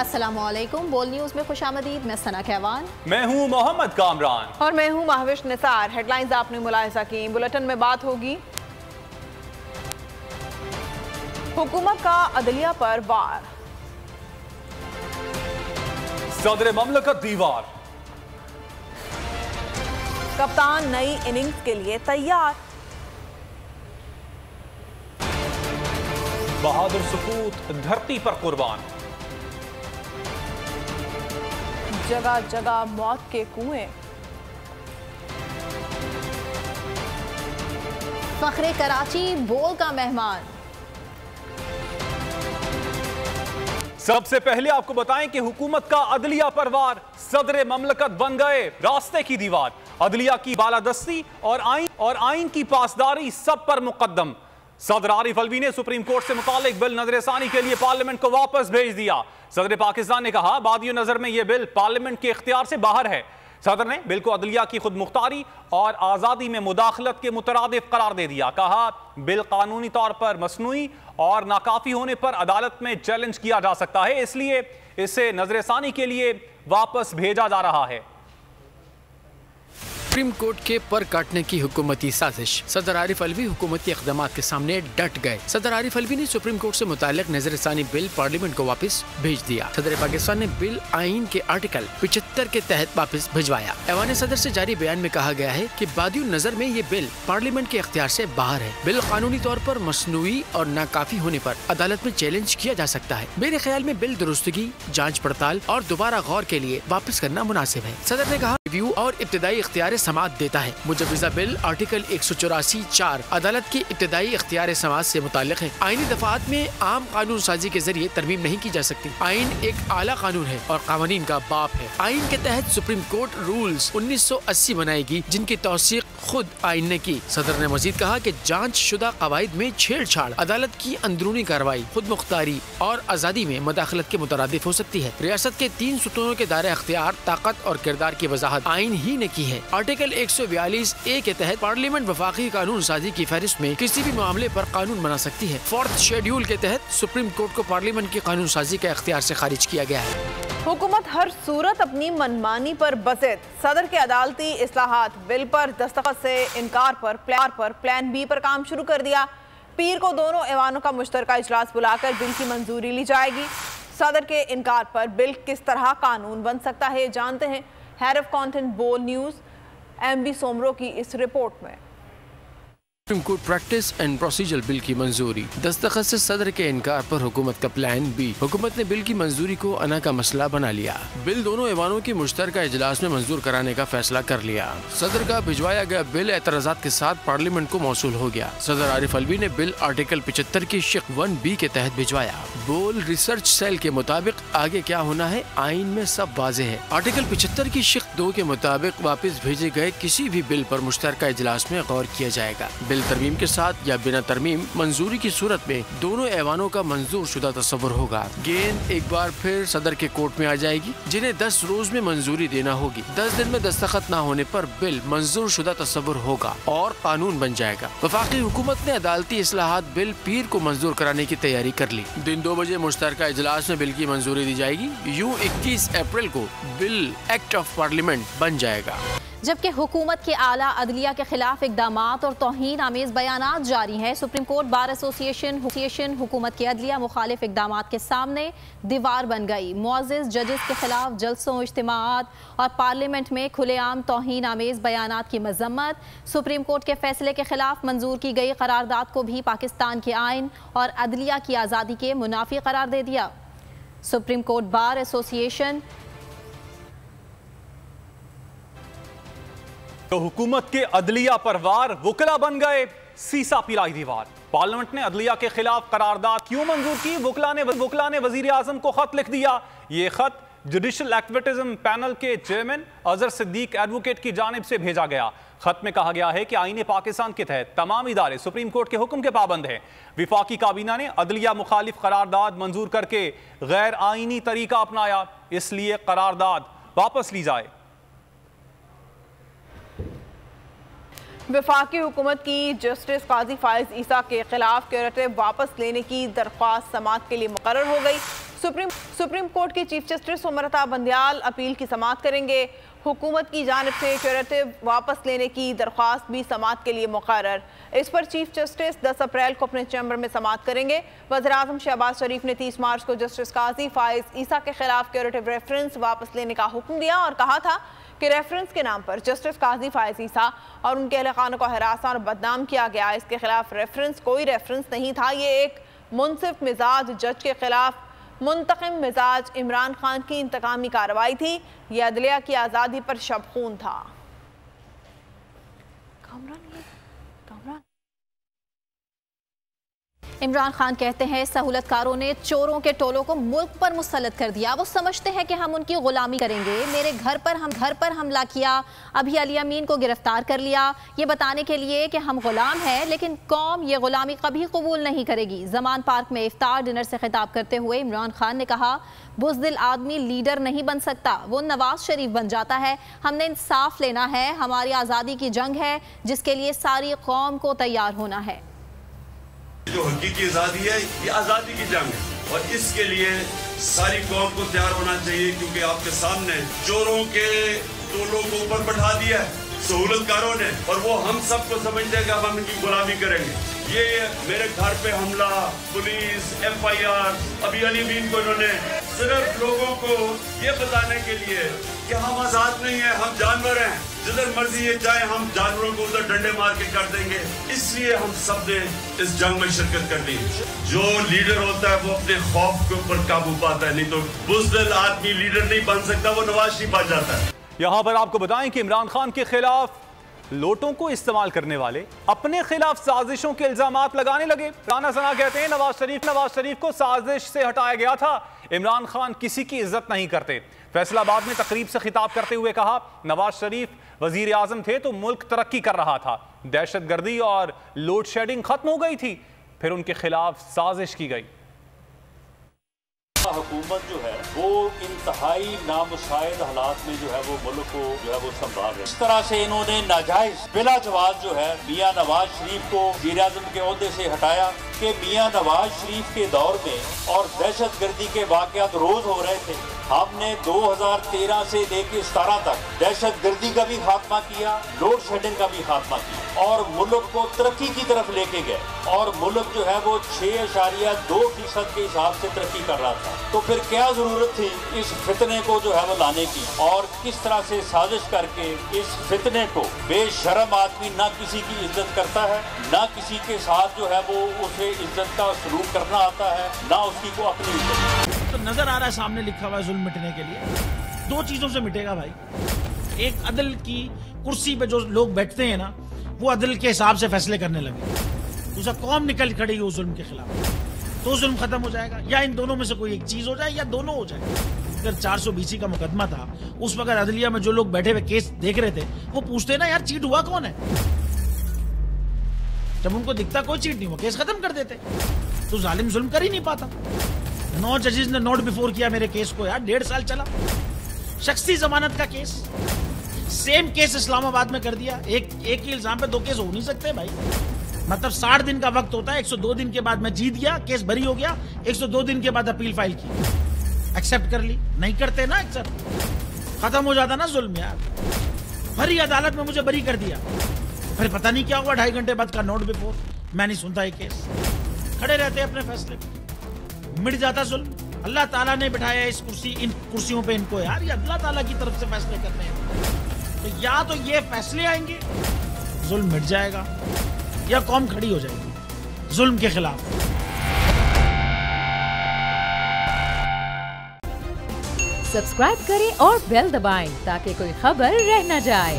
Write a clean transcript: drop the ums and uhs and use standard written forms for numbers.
अस्सलामुअलैकुम। बोल न्यूज़ में खुशामदीद। मैं सना कहवान, मैं हूँ मोहम्मद कामरान और मैं हूँ महविश निसार। हेडलाइंस आपने मुलाहिजा की। बुलेटिन में बात होगी हुकूमत का अदलिया पर वार, सदर ममलकत दीवार, कप्तान नई इनिंग्स के लिए तैयार, बहादुर सपूत धरती पर कुर्बान, जगह जगह मौत के कुएं, फखरे कराची बोल का मेहमान। सबसे पहले आपको बताएं कि हुकूमत का अदलिया पर वार, सदर ममलकत बन गए रास्ते की दीवार। अदलिया की बालादस्ती और आइन की पासदारी सब पर मुकद्दम। सदर आरिफ अलवी ने सुप्रीम कोर्ट से मुतालिक बिल नजरसानी के लिए पार्लियामेंट को वापस भेज दिया। सदर पाकिस्तान ने कहा, बादियों नजर में यह बिल पार्लियामेंट के इख्तियार से बाहर है। सदर ने बिल को अदलिया की खुद मुख्तारी और आज़ादी में मुदाखलत के मुतरादिफ करार दे दिया। कहा, बिल कानूनी तौर पर मसनूई और नाकाफी होने पर अदालत में चैलेंज किया जा सकता है, इसलिए इसे नजरसानी के लिए वापस भेजा जा रहा है। सुप्रीम कोर्ट के पर काटने की हुकूमती साजिश, सदर आरिफ अलवी हुकूमती इक़दामात के सामने डट गए। सदर आरिफ अलवी ने सुप्रीम कोर्ट से मुताल्लिक नजरसानी बिल पार्लियामेंट को वापस भेज दिया। सदर पाकिस्तान ने बिल आइन के आर्टिकल 75 के तहत वापस भिजवाया। ऐवान सदर से जारी बयान में कहा गया है कि बादियों नजर में ये बिल पार्लियामेंट के इख्तियार से बाहर है। बिल कानूनी तौर पर मसनूई और नाकाफी होने पर अदालत में चैलेंज किया जा सकता है। मेरे ख्याल में बिल दुरुस्तगी, जाँच पड़ताल और दोबारा गौर के लिए वापस करना मुनासिब है। सदर ने कहा, रिव्यू और इब्तिदाई इख्तियार समाअत देता है। मुजव्वज़ा बिल आर्टिकल 184(4) अदालत की इब्तिदाई इख्तियार समाअत से मुताल्लिक है। आईनी दफात में आम कानून साजी के जरिए तरमीम नहीं की जा सकती। आइन एक आला कानून है और कानून का बाप है। आइन के तहत सुप्रीम कोर्ट रूल्स 1980 बनाएगी, जिनकी तौसीक खुद आइन ने की। सदर ने मजीद कहा कि जांच शुदा कवायद में छेड़छाड़ अदालत की अंदरूनी कार्रवाई, खुद मुख्तारी और आज़ादी में मुदाखलत के मुतरादिफ हो सकती है। रियासत के 3 सुतूनों के दायरे अख्तियार, ताकत और किरदार की वजाहत आइन ही ने की है। आर्टिकल 142(a) के तहत पार्लियामेंट वफाकी कानून साजी की फहरिस्त में किसी भी मामले पर कानून बना सकती है। 4th शेड्यूल के तहत सुप्रीम कोर्ट को पार्लियामेंट की कानून साजी का इख्तियार से खारिज किया गया है। हुकूमत हर सूरत अपनी मनमानी पर बज़िद, सदर के अदालती इस्लाहात बिल पर दस्तखत से इनकार पर प्लान बी पर काम शुरू कर दिया। पीर को दोनों ऐवानों का मुश्तरका इजलास बुलाकर बिल की मंजूरी ली जाएगी। सदर के इनकार पर बिल किस तरह कानून बन सकता है, जानते हैं हैरफ कॉन्टेंट बोल न्यूज़ MB सोमरो की इस रिपोर्ट में। Supreme court practice and procedure bill की मंजूरी, दस्तखत से सदर के इनकार पर हुकूमत का प्लान बी। हुकूमत ने बिल की मंजूरी को अना का मसला बना लिया। बिल दोनों ऐवानों की मुश्तरका इजलास में मंजूर कराने का फैसला कर लिया। सदर का भिजवाया गया बिल एतराज़ात के साथ पार्लियामेंट को मौसूल हो गया। सदर आरिफ अलवी ने बिल आर्टिकल 75 की शिक 1B के तहत भिजवाया। बोल रिसर्च सेल के मुताबिक आगे क्या होना है, आइन में सब वाज़े है। आर्टिकल 75 की शिक 2 के मुताबिक वापस भेजे गए किसी भी बिल पर मुश्तरका इजलास में गौर किया जाएगा। तरमीम के साथ या बिना तरमीम मंजूरी की सूरत में दोनों ऐवानों का मंजूर शुदा तस्वुर होगा। गेंद एक बार फिर सदर के कोर्ट में आ जाएगी, जिन्हें 10 रोज में मंजूरी देना होगी। 10 दिन में दस्तखत न होने पर बिल मंजूर शुदा तस्वुर होगा और कानून बन जाएगा। वफाकी हुकूमत ने अदालती इस्लाहात बिल पीर को मंजूर कराने की तैयारी कर ली। दिन 2 बजे मुश्तरका इजलास में बिल की मंजूरी दी जाएगी। यूं 21 अप्रैल को बिल एक्ट ऑफ पार्लियामेंट बन जाएगा। जबकि हुकूमत के आला अदलिया के खिलाफ इकदामात और तौहीन आमेज बयानात जारी हैं। सुप्रीम कोर्ट बार एसोसिएशन हुकूमत के अदलिया मुखालिफ इकदामात के सामने दीवार बन गई। मुअज़्ज़िज़ जजेस के खिलाफ जलसों, इज्तिमाआत और पार्लियामेंट में खुलेआम तौहीन आमेज बयानात की मजम्मत। सुप्रीम कोर्ट के फैसले के खिलाफ मंजूर की गई करारदाद को भी पाकिस्तान के आइन और अदलिया की आज़ादी के मुनाफी करार दे दिया। सुप्रीम कोर्ट बार एसोसिएशन तो हुकूमत के अदलिया पर वार, वुकला बन गए सीसा पिलाई दीवार। पार्लियामेंट ने अदलिया के खिलाफ करारदाद क्यों मंजूर की? वुकला ने वजीर आजम को खत लिख दिया। ये खत जुडिशल एक्टिविज्म पैनल के चेयरमैन अजहर सिद्दीक एडवोकेट की जानिब से भेजा गया। खत में कहा गया है कि आईन पाकिस्तान के तहत तमाम इदारे सुप्रीम कोर्ट के हुक्म के पाबंद हैं। विफाकी काबीना ने अदलिया मुखालिफ करारदाद मंजूर करके गैर आईनी तरीका अपनाया, इसलिए करारदाद वापस ली जाए। वफाकी हुकूमत की जस्टिस काजी फाइज ईसा के खिलाफ क्यूरेटिव वापस लेने की दरख्वास्त समाअत के लिए मुकर्रर हो गई। सुप्रीम कोर्ट की चीफ जस्टिस उमरता बंदयाल अपील की समाअत करेंगे। हुकूमत की जानिब से क्यूरेटिव वापस लेने की दरख्वास्त भी समाअत के लिए मुकर्रर। इस पर चीफ जस्टिस 10 अप्रैल को अपने चैम्बर में समाअत करेंगे। वज़ीर-ए-आज़म शहबाज शरीफ ने 30 मार्च को जस्टिस काजी फाइज ईसा के खिलाफ क्यूरेटिव रेफरेंस वापस लेने का हुक्म दिया और कहा था कि रेफरेंस के नाम पर जस्टिस काजी फाइज ईसा और उनके अहले खानों को हरासा और बदनाम किया गया। इसके खिलाफ रेफरेंस कोई रेफरेंस नहीं था, ये एक मुनसिफ मिजाज जज के खिलाफ मुंतकिम मिजाज इमरान खान की इंतकामी कार्रवाई थी। यह अदलिया की आज़ादी पर शबखून था। इमरान खान कहते हैं सहूलतकारों ने चोरों के टोलों को मुल्क पर मुसल्लत कर दिया। वो समझते हैं कि हम उनकी गुलामी करेंगे। मेरे घर पर हमला किया, अभी अली अमीन को गिरफ्तार कर लिया, ये बताने के लिए कि हम गुलाम हैं, लेकिन कौम ये गुलामी कभी कबूल नहीं करेगी। जमान पार्क में इफ्तार डिनर से खिताब करते हुए इमरान खान ने कहा, बुज़दिल आदमी लीडर नहीं बन सकता, वो नवाज शरीफ बन जाता है। हमने इंसाफ लेना है, हमारी आज़ादी की जंग है जिसके लिए सारी कौम को तैयार होना है। जो हकीकी आज़ादी है ये आज़ादी की जंग है और इसके लिए सारी कौम को तैयार होना चाहिए, क्योंकि आपके सामने चोरों के टोलों को ऊपर बैठा दिया है सहूलतकारों ने, और वो हम सबको समझते हैं कि अब हम इनकी गुलामी करेंगे। ये मेरे घर पे हमला, पुलिस, FIR, अभी अली अमीन को इन्होंने सिर्फ लोगों को ये बताने के लिए कि हम आज़ाद नहीं है, हम जानवर हैं, जिधर मर्जी ये चाहे हम जानवरों को उधर डंडे मार के कर देंगे। इसलिए हम सब ने इस जंग में शिरकत करनी है। जो लीडर होता है वो अपने खौफ के ऊपर काबू पाता है, नहीं तो बुज़दिल आदमी लीडर नहीं बन सकता, वो नवाज शरीफ बन जाता है। यहां पर आपको बताएं कि इमरान खान के खिलाफ लोटों को इस्तेमाल करने वाले अपने खिलाफ साजिशों के इल्जामात लगाने लगे। राना सना कहते हैं नवाज शरीफ को साजिश से हटाया गया था। इमरान खान किसी की इज्जत नहीं करते। फैसलाबाद में तकरीब से खिताब करते हुए कहा, नवाज शरीफ वजीर आजम थे तो मुल्क तरक्की कर रहा था, दहशतगर्दी और लोड शेडिंग खत्म हो गई थी, फिर उनके खिलाफ साजिश की गई। हुकूमत जो है वो इंतहाई नामुशाहिद हालात में जो है वो मुल्क को जो है वो संभाल रहे। इस तरह से इन्होंने नाजायज बिला जवाब जो है मियां नवाज शरीफ को वज़ीर आज़म के ओहदे से हटाया कि मियां नवाज शरीफ के दौर में और दहशतगर्दी के वाक़यात रोज हो रहे थे। हमने 2013 से लेकर 17 तक दहशतगर्दी का भी खात्मा किया, लोड शेडिंग का भी खात्मा किया और मुल्क को तरक्की की तरफ लेके गए और मुल्क जो है वो 6.2% के हिसाब से तरक्की कर रहा था। तो फिर क्या जरूरत थी इस फितने को जो है वो लाने की, और किस तरह से साजिश करके इस फितने को बेशर्म आदमी ना किसी की इज्जत करता है, ना किसी के साथ जो है वो उसे इज्जत का सलूक करना आता है, ना उसकी को अपनी इज्जत। तो नजर आ रहा है सामने लिखा हुआ है जुल्म मिटने के लिए दो चीजों से मिटेगा भाई। एक, अदल की कुर्सी पे जो लोग बैठते हैं ना वो अदल के हिसाब से फैसले करने लगे। दूसरा, कौम निकल खड़ी हो जुल्म के खिलाफ, तो जुल्म खत्म हो जाएगा। या इन दोनों में से कोई एक चीज हो जाए या दोनों हो जाए। अगर 420 का मुकदमा था, उस वक्त अदलिया में जो लोग बैठे हुए केस देख रहे थे वो पूछते ना यार चीट हुआ कौन है, जब उनको दिखता कोई चीट नहीं हुआ केस खत्म कर देते। तो जालिम जुल्म कर ही नहीं पाता। 9 जजेस ने नोट बिफोर किया मेरे केस को यार, 1.5 साल चला। शख्सी जमानत का केस, सेम केस इस्लामाबाद में कर दिया। एक ही इल्जाम पे 2 केस हो नहीं सकते भाई। मतलब 60 दिन का वक्त होता है, 102 दिन के बाद मैं जीत गया, केस बरी हो गया, 102 दिन के बाद अपील फाइल की, एक्सेप्ट कर ली। नहीं करते ना एक्सेप्ट, खत्म हो जाता ना जुल्म यार। भरी अदालत में मुझे बरी कर दिया, फिर पता नहीं क्या हुआ 2.5 घंटे बाद का नोट बिफोर, मैं नहीं सुनता ये केस। खड़े रहते अपने फैसले पे, मिट जाता जुल्म। अल्लाह ताला ने बिठाया इस कुर्सी, इन कुर्सियों पे इनको यार, ये अल्लाह ताला की तरफ से फैसले करने हैं। तो या तो ये फैसले आएंगे, जुल्म मिट जाएगा, या कौम खड़ी हो जाएगी जुल्म के खिलाफ। सब्सक्राइब करें और बेल दबाएं ताकि कोई खबर रह न जाए।